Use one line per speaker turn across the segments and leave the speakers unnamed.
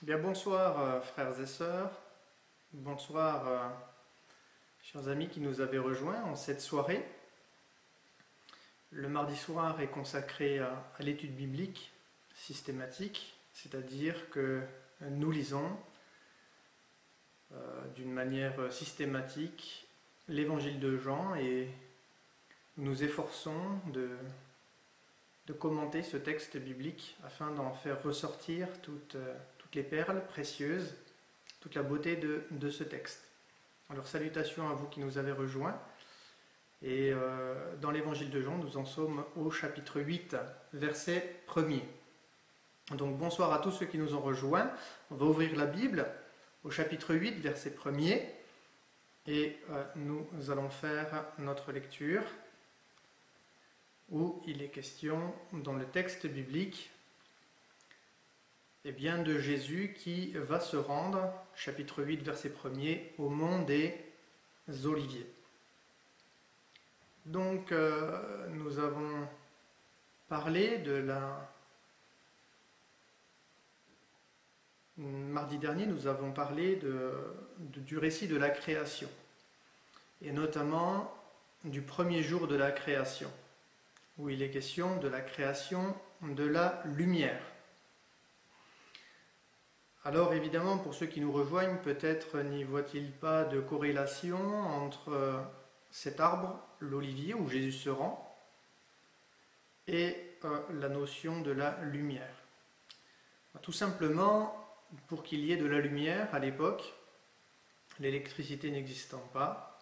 Bien, bonsoir frères et sœurs, bonsoir chers amis qui nous avez rejoints en cette soirée. Le mardi soir est consacré à l'étude biblique systématique, c'est-à-dire que nous lisons d'une manière systématique l'évangile de Jean et nous efforçons de commenter ce texte biblique afin d'en faire ressortir toutes les perles précieuses, toute la beauté de ce texte. Alors salutations à vous qui nous avez rejoints. Et dans l'évangile de Jean, nous en sommes au chapitre 8, verset 1er. Donc bonsoir à tous ceux qui nous ont rejoints. On va ouvrir la Bible au chapitre 8, verset 1er. Et nous allons faire notre lecture où il est question dans le texte biblique de Jésus qui va se rendre, chapitre 8, verset 1er, au mont des Oliviers. Donc, nous avons parlé mardi dernier, nous avons parlé du récit de la création, et notamment du premier jour de la création, où il est question de la création de la lumière. Alors évidemment, pour ceux qui nous rejoignent, peut-être n'y voit-il pas de corrélation entre cet arbre, l'olivier, où Jésus se rend, et la notion de la lumière. Tout simplement, pour qu'il y ait de la lumière à l'époque, l'électricité n'existant pas,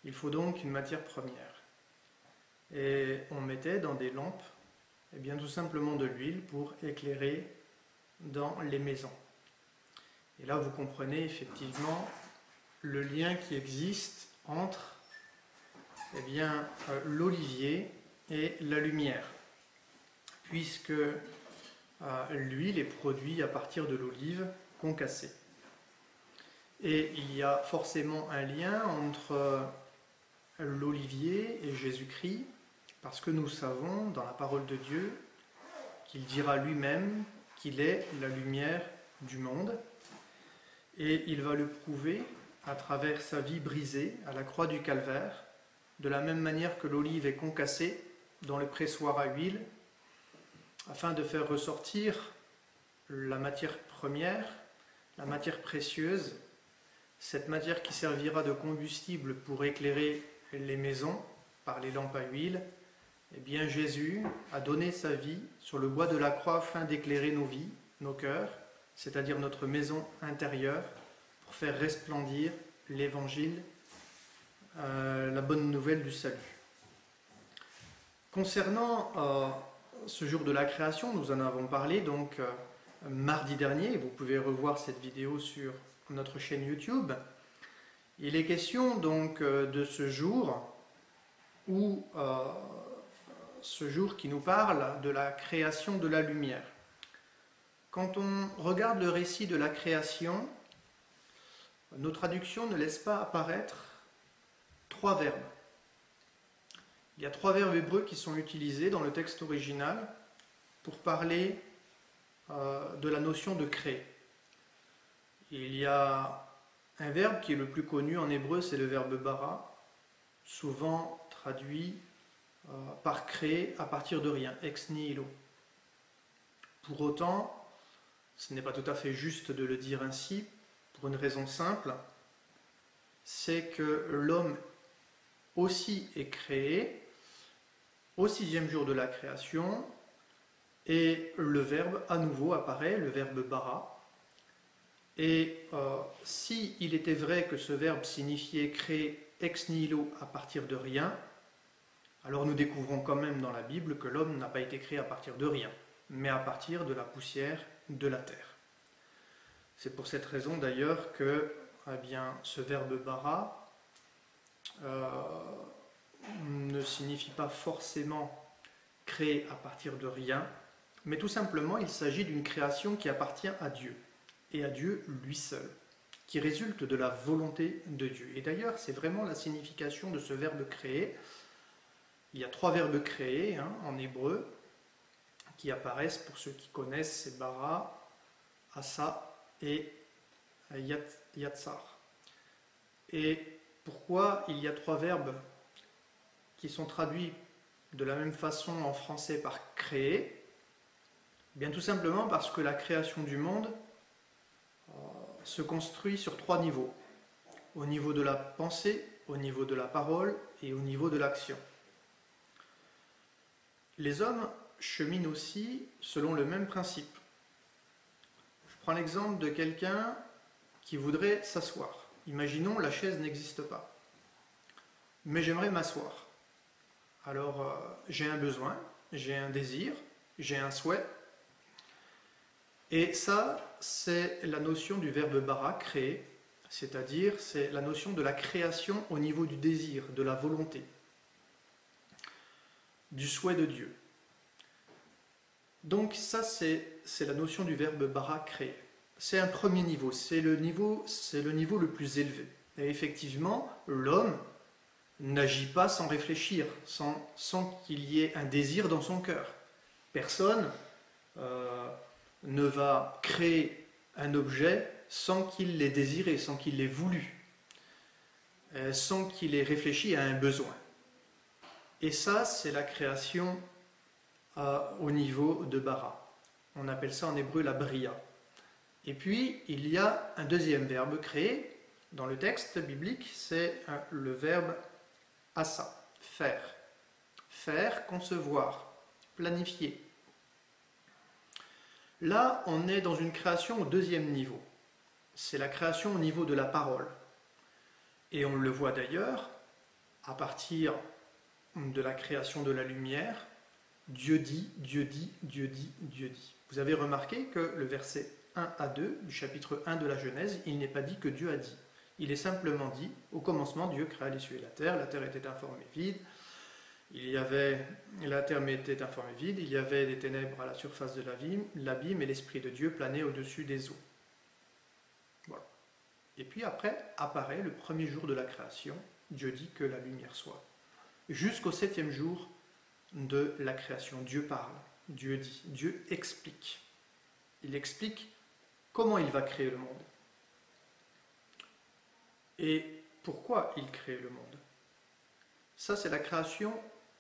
il faut donc une matière première. Et on mettait dans des lampes, tout simplement de l'huile pour éclairer dans les maisons. Et là, vous comprenez effectivement le lien qui existe entre l'olivier et la lumière, puisque l'huile est produite à partir de l'olive concassée. Et il y a forcément un lien entre l'olivier et Jésus-Christ, parce que nous savons dans la parole de Dieu qu'il dira lui-même qu'il est la lumière du monde. Et il va le prouver à travers sa vie brisée à la croix du Calvaire, de la même manière que l'olive est concassée dans le pressoir à huile, afin de faire ressortir la matière première, la matière précieuse, cette matière qui servira de combustible pour éclairer les maisons par les lampes à huile. Jésus a donné sa vie sur le bois de la croix afin d'éclairer nos vies, nos cœurs, c'est-à-dire notre maison intérieure, pour faire resplendir l'évangile, la bonne nouvelle du salut. Concernant ce jour de la création, nous en avons parlé donc mardi dernier, vous pouvez revoir cette vidéo sur notre chaîne YouTube. Il est question donc de ce jour où ce jour qui nous parle de la création de la lumière. Quand on regarde le récit de la création, nos traductions ne laissent pas apparaître trois verbes. Il y a trois verbes hébreux qui sont utilisés dans le texte original pour parler de la notion de créer. Il y a un verbe qui est le plus connu en hébreu, c'est le verbe bara, souvent traduit par créer à partir de rien, ex nihilo. Pour autant, ce n'est pas tout à fait juste de le dire ainsi, pour une raison simple, c'est que l'homme aussi est créé au sixième jour de la création, et le verbe à nouveau apparaît, le verbe bara. Et si il était vrai que ce verbe signifiait créer ex nihilo à partir de rien, alors nous découvrons quand même dans la Bible que l'homme n'a pas été créé à partir de rien, mais à partir de la poussière de la terre. C'est pour cette raison d'ailleurs que ce verbe bara ne signifie pas forcément créer à partir de rien, mais tout simplement il s'agit d'une création qui appartient à Dieu, et à Dieu lui seul, qui résulte de la volonté de Dieu. Et d'ailleurs, c'est vraiment la signification de ce verbe créer. Il y a trois verbes créer en hébreu, qui apparaissent pour ceux qui connaissent, c'est bara, asa et yatsar. Et pourquoi il y a trois verbes qui sont traduits de la même façon en français par créer? Bien tout simplement parce que la création du monde se construit sur trois niveaux. Au niveau de la pensée, au niveau de la parole et au niveau de l'action. Les hommes cheminent aussi selon le même principe. Je prends l'exemple de quelqu'un qui voudrait s'asseoir. Imaginons, la chaise n'existe pas. Mais j'aimerais m'asseoir. Alors, j'ai un besoin, j'ai un désir, j'ai un souhait. Et ça, c'est la notion du verbe bara, créer, c'est-à-dire c'est la notion de la création au niveau du désir, de la volonté, du souhait de Dieu. Donc ça, c'est la notion du verbe bara, créer. C'est un premier niveau, c'est le niveau le plus élevé. Et effectivement, l'homme n'agit pas sans réfléchir, sans qu'il y ait un désir dans son cœur. Personne ne va créer un objet sans qu'il l'ait désiré, sans qu'il l'ait voulu, sans qu'il ait réfléchi à un besoin. Et ça, c'est la création au niveau de bara. On appelle ça en hébreu la bria. Et puis, il y a un deuxième verbe créer dans le texte biblique, c'est le verbe asa, faire. Faire, concevoir, planifier. Là, on est dans une création au deuxième niveau. C'est la création au niveau de la parole. Et on le voit d'ailleurs, à partir de la création de la lumière, Dieu dit, Dieu dit, Dieu dit, Dieu dit. Vous avez remarqué que le verset 1 à 2 du chapitre 1 de la Genèse, il n'est pas dit que Dieu a dit. Il est simplement dit, au commencement, Dieu créa les cieux et la terre était informée vide, la terre était informée vide, il y avait des ténèbres à la surface de l'abîme et l'Esprit de Dieu planait au-dessus des eaux. Voilà. Et puis après apparaît le premier jour de la création, Dieu dit que la lumière soit. Jusqu'au 7e jour de la création, Dieu parle, Dieu dit, Dieu explique. Il explique comment il va créer le monde. Et pourquoi il crée le monde. Ça, c'est la création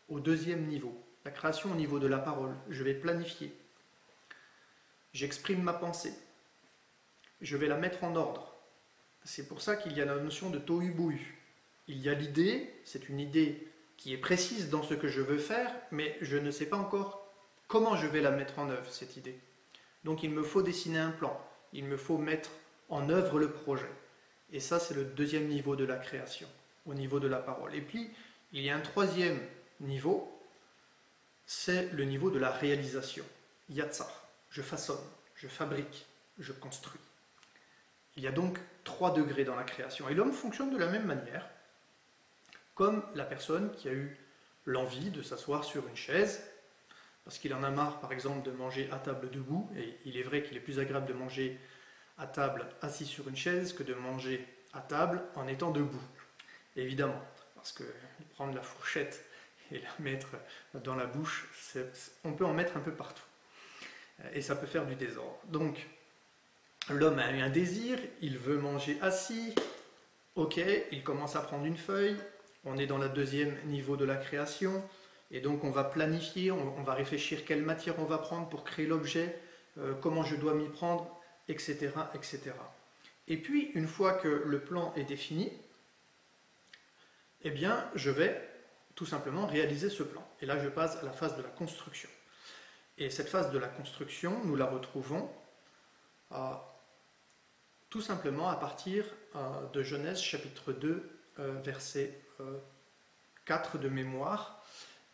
au deuxième niveau. La création au niveau de la parole. Je vais planifier. J'exprime ma pensée. Je vais la mettre en ordre. C'est pour ça qu'il y a la notion de tohu-bohu. Il y a l'idée, c'est une idée qui est précise dans ce que je veux faire, mais je ne sais pas encore comment je vais la mettre en œuvre, cette idée. Donc il me faut dessiner un plan. Il me faut mettre en œuvre le projet. Et ça, c'est le deuxième niveau de la création, au niveau de la parole. Et puis, il y a un troisième niveau, c'est le niveau de la réalisation. Yatsar, je façonne, je fabrique, je construis. Il y a donc 3 degrés dans la création. Et l'homme fonctionne de la même manière, comme la personne qui a eu l'envie de s'asseoir sur une chaise, parce qu'il en a marre, par exemple, de manger à table debout, et il est vrai qu'il est plus agréable de manger à table assis sur une chaise que de manger à table en étant debout. Évidemment, parce que prendre la fourchette et la mettre dans la bouche, on peut en mettre un peu partout. Et ça peut faire du désordre. Donc, l'homme a eu un désir, il veut manger assis, ok, il commence à prendre une feuille, on est dans le deuxième niveau de la création, et donc on va planifier, on va réfléchir quelle matière on va prendre pour créer l'objet, comment je dois m'y prendre, etc., etc. Et puis, une fois que le plan est défini, eh bien, je vais tout simplement réaliser ce plan. Et là, je passe à la phase de la construction. Et cette phase de la construction, nous la retrouvons tout simplement à partir de Genèse chapitre 2, verset 4 de mémoire.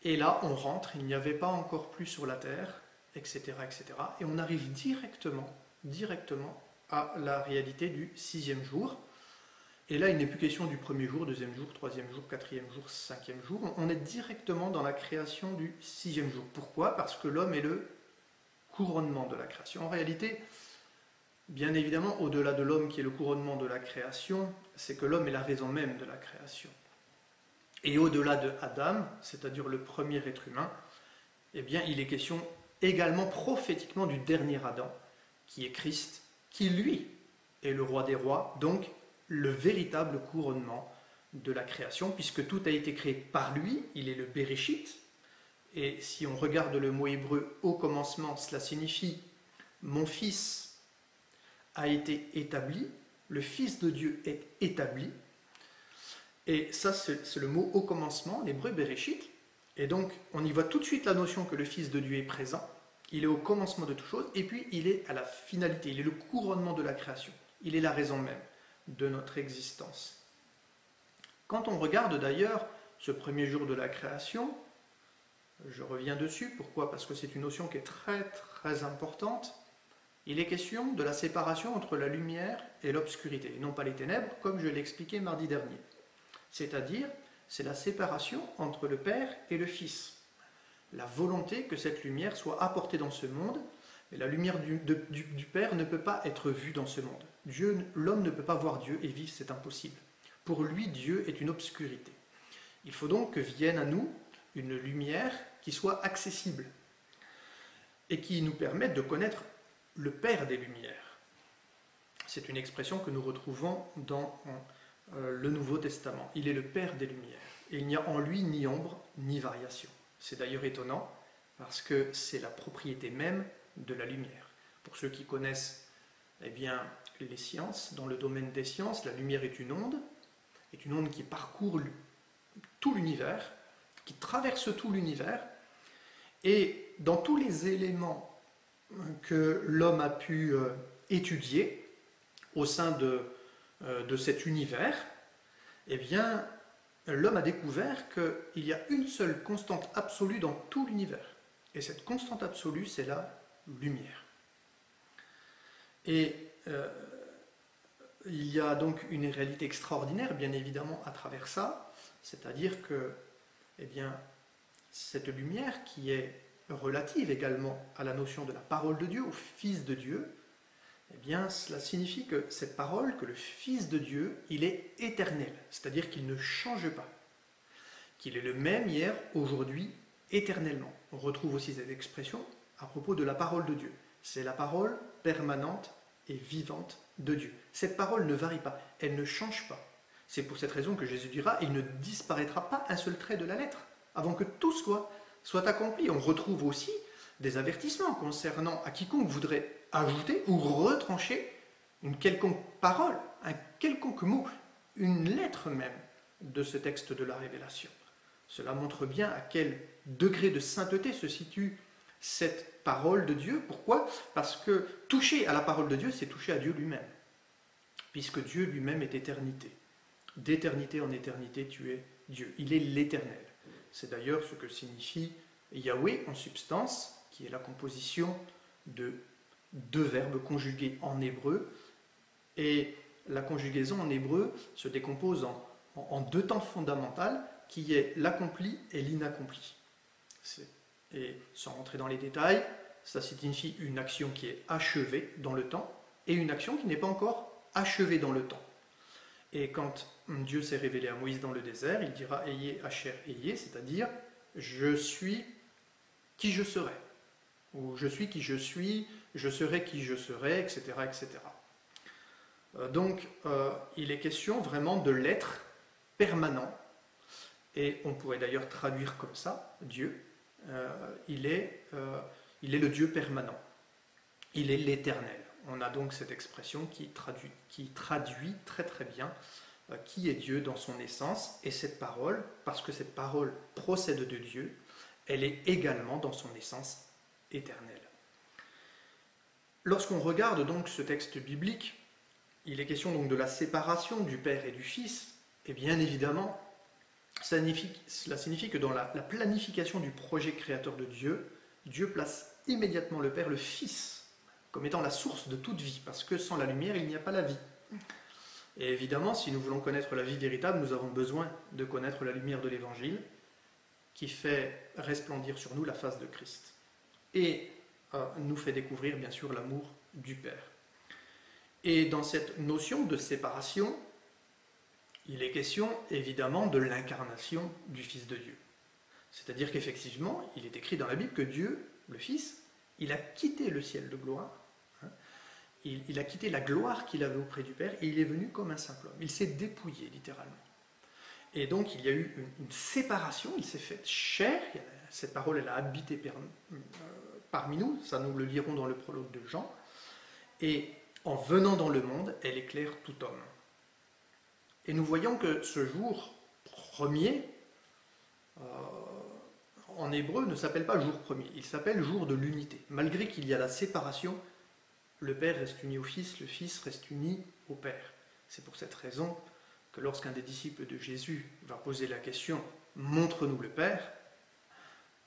Et là, on rentre, il n'y avait pas encore pluie sur la terre, etc., etc. Et on arrive directement à la réalité du 6e jour. Et là, il n'est plus question du premier jour, deuxième jour, troisième jour, quatrième jour, cinquième jour. On est directement dans la création du 6e jour. Pourquoi? Parce que l'homme est le couronnement de la création. En réalité, bien évidemment, au-delà de l'homme qui est le couronnement de la création, c'est que l'homme est la raison même de la création. Et au-delà de Adam, c'est-à-dire le premier être humain, eh bien, il est question également prophétiquement du dernier Adam, qui est Christ, qui lui est le roi des rois, donc le véritable couronnement de la création, puisque tout a été créé par lui, il est le Bereshit, et si on regarde le mot hébreu au commencement, cela signifie mon fils a été établi, le Fils de Dieu est établi, et ça c'est le mot au commencement, l'hébreu Bereshit, et donc on y voit tout de suite la notion que le Fils de Dieu est présent, il est au commencement de toute chose, et puis il est à la finalité, il est le couronnement de la création, il est la raison même de notre existence. Quand on regarde d'ailleurs ce premier jour de la création, je reviens dessus, pourquoi? Parce que c'est une notion qui est très très importante. Il est question de la séparation entre la lumière et l'obscurité, et non pas les ténèbres, comme je l'ai expliqué mardi dernier. C'est-à-dire, c'est la séparation entre le Père et le Fils. La volonté que cette lumière soit apportée dans ce monde, mais la lumière du Père ne peut pas être vue dans ce monde. L'homme ne peut pas voir Dieu et vivre, c'est impossible. Pour lui, Dieu est une obscurité. Il faut donc que vienne à nous une lumière qui soit accessible et qui nous permette de connaître le Père des Lumières. C'est une expression que nous retrouvons dans le Nouveau Testament. Il est le Père des Lumières. Et il n'y a en lui ni ombre ni variation. C'est d'ailleurs étonnant parce que c'est la propriété même de la lumière. Pour ceux qui connaissent bien, les sciences, dans le domaine des sciences, la lumière est une onde qui parcourt tout l'univers, qui traverse tout l'univers, et dans tous les éléments que l'homme a pu étudier au sein de cet univers, eh bien, l'homme a découvert qu'il y a une seule constante absolue dans tout l'univers. Et cette constante absolue, c'est la lumière. Et il y a donc une réalité extraordinaire, bien évidemment, à travers ça, c'est-à-dire que, eh bien, cette lumière qui est relative également à la notion de la parole de Dieu, au Fils de Dieu, eh bien, cela signifie que cette parole, que le Fils de Dieu, il est éternel, c'est-à-dire qu'il ne change pas, qu'il est le même hier, aujourd'hui, éternellement. On retrouve aussi cette expression à propos de la parole de Dieu. C'est la parole permanente et vivante de Dieu. Cette parole ne varie pas, elle ne change pas. C'est pour cette raison que Jésus dira « Il ne disparaîtra pas un seul trait de la lettre, avant que tout soit accompli ». On retrouve aussi des avertissements concernant à quiconque voudrait ajouter ou retrancher une quelconque parole, un quelconque mot, une lettre même de ce texte de la Révélation. Cela montre bien à quel degré de sainteté se situe cette parole de Dieu. Pourquoi? Parce que toucher à la parole de Dieu, c'est toucher à Dieu lui-même, puisque Dieu lui-même est éternité. D'éternité en éternité, tu es Dieu. Il est l'éternel. C'est d'ailleurs ce que signifie Yahweh en substance, qui est la composition de deux verbes conjugués en hébreu. Et la conjugaison en hébreu se décompose en deux temps fondamentaux, qui est l'accompli et l'inaccompli. Et sans rentrer dans les détails, ça signifie une action qui est achevée dans le temps et une action qui n'est pas encore achevée dans le temps. Et quand Dieu s'est révélé à Moïse dans le désert, il dira « Ayez Asher Ayez », c'est-à-dire « Je suis qui je serai » ou « Je suis qui je suis, je serai qui je serai », etc. etc. Donc, il est question vraiment de l'être permanent, et on pourrait d'ailleurs traduire comme ça, Dieu, il est le Dieu permanent, il est l'éternel. On a donc cette expression qui traduit très très bien qui est Dieu dans son essence, et cette parole, parce que cette parole procède de Dieu, elle est également dans son essence éternelle. Lorsqu'on regarde donc ce texte biblique, il est question donc de la séparation du Père et du Fils, et bien évidemment, cela signifie que dans la planification du projet créateur de Dieu, Dieu place immédiatement le Père, le Fils, comme étant la source de toute vie, parce que sans la lumière, il n'y a pas la vie. Et évidemment, si nous voulons connaître la vie véritable, nous avons besoin de connaître la lumière de l'Évangile, qui fait resplendir sur nous la face de Christ, et nous fait découvrir bien sûr l'amour du Père. Et dans cette notion de séparation, il est question évidemment de l'incarnation du Fils de Dieu. C'est-à-dire qu'effectivement, il est écrit dans la Bible que Dieu, le Fils, il a quitté le ciel de gloire, il a quitté la gloire qu'il avait auprès du Père et il est venu comme un simple homme. Il s'est dépouillé littéralement. Et donc il y a eu une séparation, il s'est fait chair, cette parole elle a habité parmi nous, ça nous le lirons dans le prologue de Jean, et en venant dans le monde, elle éclaire tout homme. Et nous voyons que ce jour premier, en hébreu, ne s'appelle pas jour premier, il s'appelle jour de l'unité. Malgré qu'il y a la séparation, le Père reste uni au Fils, le Fils reste uni au Père. C'est pour cette raison que lorsqu'un des disciples de Jésus va poser la question « Montre-nous le Père »,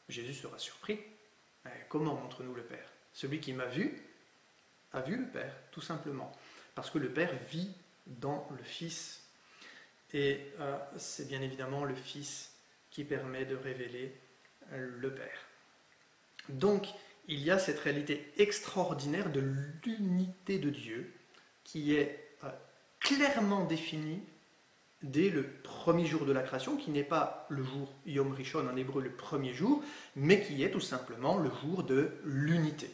Jésus sera surpris. Comment montre-nous le Père? Celui qui m'a vu a vu le Père, tout simplement. Parce que le Père vit dans le Fils. Et c'est bien évidemment le Fils qui permet de révéler le Père. Donc, il y a cette réalité extraordinaire de l'unité de Dieu qui est clairement définie dès le premier jour de la création, qui n'est pas le jour Yom Rishon en hébreu, le premier jour, mais qui est tout simplement le jour de l'unité.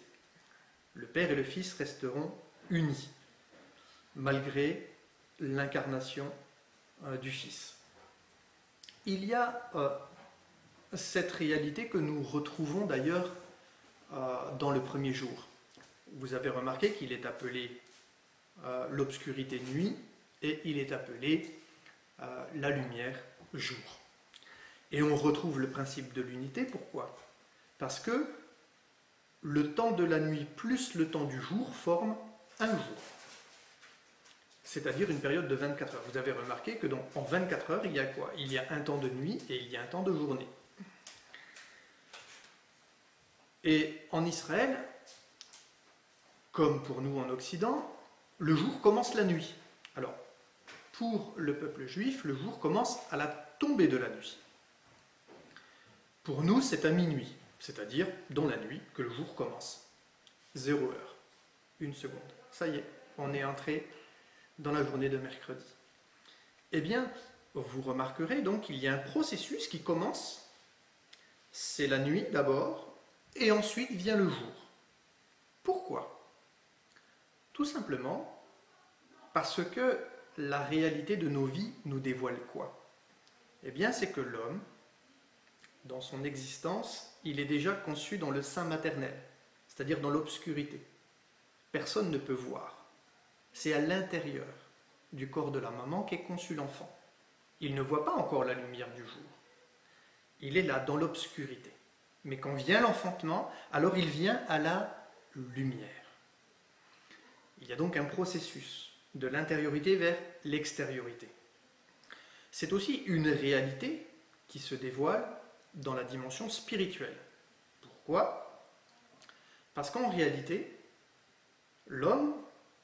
Le Père et le Fils resteront unis, malgré l'incarnation du Fils. Il y a cette réalité que nous retrouvons d'ailleurs dans le premier jour. Vous avez remarqué qu'il est appelé l'obscurité nuit et il est appelé la lumière jour. Et on retrouve le principe de l'unité, pourquoi? Parce que le temps de la nuit plus le temps du jour forment un jour. C'est-à-dire une période de 24 heures. Vous avez remarqué que en 24 heures, il y a quoi? Il y a un temps de nuit et il y a un temps de journée. Et en Israël, comme pour nous en Occident, le jour commence la nuit. Alors, pour le peuple juif, le jour commence à la tombée de la nuit. Pour nous, c'est à minuit, c'est-à-dire dans la nuit que le jour commence. 0 heure, 1 seconde. Ça y est, on est entré dans la journée de mercredi. Eh bien, vous remarquerez donc qu'il y a un processus qui commence. C'est la nuit d'abord, et ensuite vient le jour. Pourquoi? Tout simplement parce que la réalité de nos vies nous dévoile quoi? Eh bien, c'est que l'homme, dans son existence, il est déjà conçu dans le sein maternel, c'est-à-dire dans l'obscurité. Personne ne peut voir. C'est à l'intérieur du corps de la maman qu'est conçu l'enfant. Il ne voit pas encore la lumière du jour. Il est là, dans l'obscurité. Mais quand vient l'enfantement, alors il vient à la lumière. Il y a donc un processus de l'intériorité vers l'extériorité. C'est aussi une réalité qui se dévoile dans la dimension spirituelle. Pourquoi? Parce qu'en réalité, l'homme,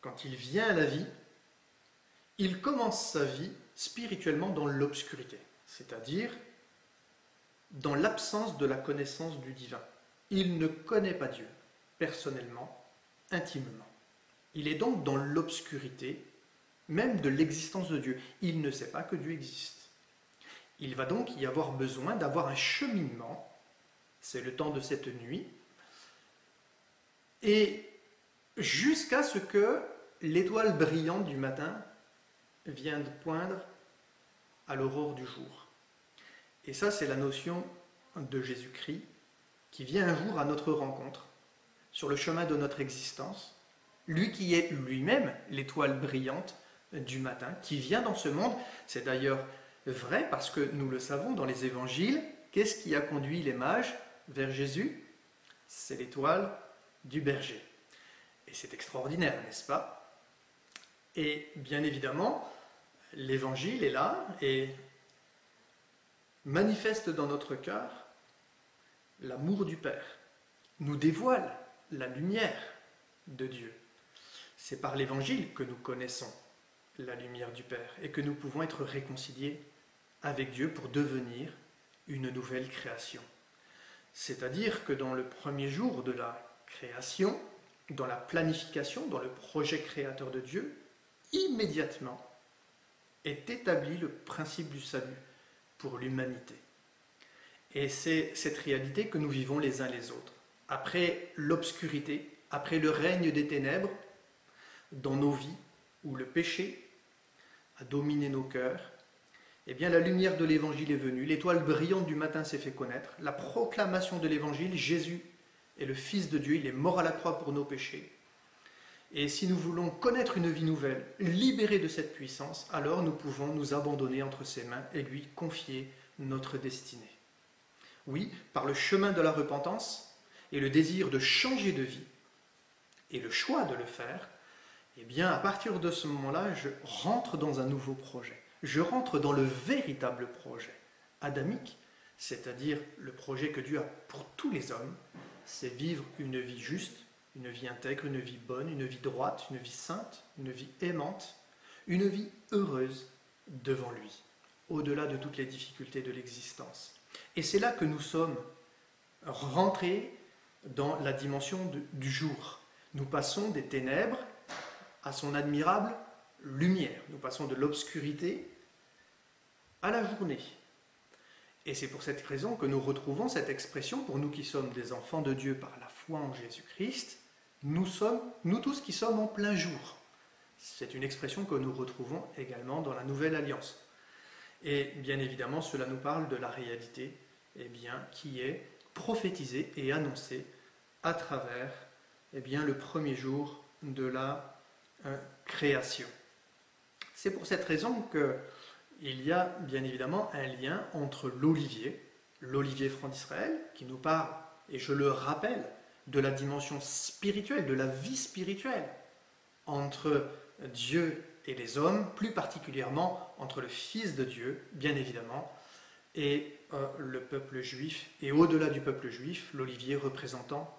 quand il vient à la vie, il commence sa vie spirituellement dans l'obscurité, c'est-à-dire dans l'absence de la connaissance du divin. Il ne connaît pas Dieu, personnellement, intimement. Il est donc dans l'obscurité, même de l'existence de Dieu. Il ne sait pas que Dieu existe. Il va donc y avoir besoin d'avoir un cheminement, c'est le temps de cette nuit, et jusqu'à ce que l'étoile brillante du matin vienne poindre à l'aurore du jour. Et ça, c'est la notion de Jésus-Christ qui vient un jour à notre rencontre, sur le chemin de notre existence, lui qui est lui-même l'étoile brillante du matin, qui vient dans ce monde. C'est d'ailleurs vrai parce que nous le savons dans les évangiles, qu'est-ce qui a conduit les mages vers Jésus? C'est l'étoile du berger. Et c'est extraordinaire, n'est-ce pas? Et bien évidemment, l'évangile est là et manifeste dans notre cœur l'amour du Père, nous dévoile la lumière de Dieu. C'est par l'évangile que nous connaissons la lumière du Père et que nous pouvons être réconciliés avec Dieu pour devenir une nouvelle création. C'est-à-dire que dans le premier jour de la création, dans la planification, dans le projet créateur de Dieu, immédiatement est établi le principe du salut pour l'humanité. Et c'est cette réalité que nous vivons les uns les autres. Après l'obscurité, après le règne des ténèbres, dans nos vies où le péché a dominé nos cœurs, eh bien la lumière de l'évangile est venue, l'étoile brillante du matin s'est fait connaître, la proclamation de l'évangile, Jésus est le Fils de Dieu, il est mort à la croix pour nos péchés. Et si nous voulons connaître une vie nouvelle, libérée de cette puissance, alors nous pouvons nous abandonner entre ses mains et lui confier notre destinée. Oui, par le chemin de la repentance et le désir de changer de vie et le choix de le faire, eh bien à partir de ce moment-là, je rentre dans un nouveau projet. Je rentre dans le véritable projet adamique, c'est-à-dire le projet que Dieu a pour tous les hommes, c'est vivre une vie juste, une vie intègre, une vie bonne, une vie droite, une vie sainte, une vie aimante, une vie heureuse devant lui, au-delà de toutes les difficultés de l'existence. Et c'est là que nous sommes rentrés dans la dimension du jour. Nous passons des ténèbres à son admirable lumière. Nous passons de l'obscurité à la journée. Et c'est pour cette raison que nous retrouvons cette expression, pour nous qui sommes des enfants de Dieu par la foi en Jésus-Christ, nous tous qui sommes en plein jour. C'est une expression que nous retrouvons également dans la Nouvelle Alliance. Et bien évidemment, cela nous parle de la réalité qui est prophétisée et annoncée à travers le premier jour de la création. C'est pour cette raison qu'il y a bien évidemment un lien entre l'olivier franc d'Israël, qui nous parle, et je le rappelle, de la dimension spirituelle, de la vie spirituelle, entre Dieu et les hommes, plus particulièrement entre le Fils de Dieu, bien évidemment, et le peuple juif, et au-delà du peuple juif, l'olivier représentant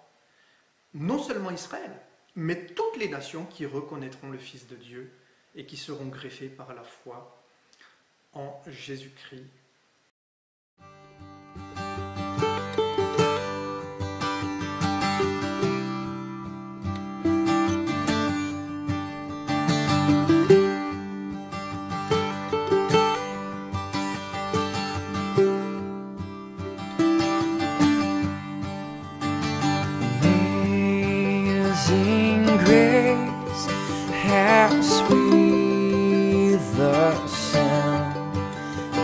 non seulement Israël, mais toutes les nations qui reconnaîtront le Fils de Dieu et qui seront greffées par la foi en Jésus-Christ.
Amazing grace, how sweet the sound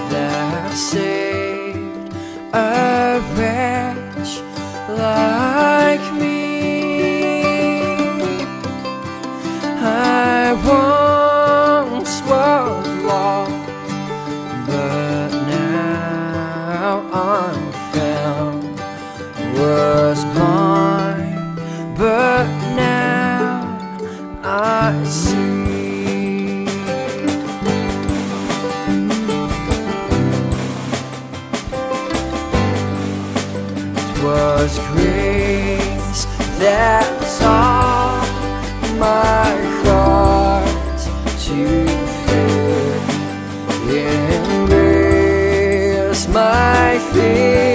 that saved a wretch like me. I once was lost, but now I'm found. Was blind, but now I see. 'Twas grace that taught my heart to fear, embrace my faith.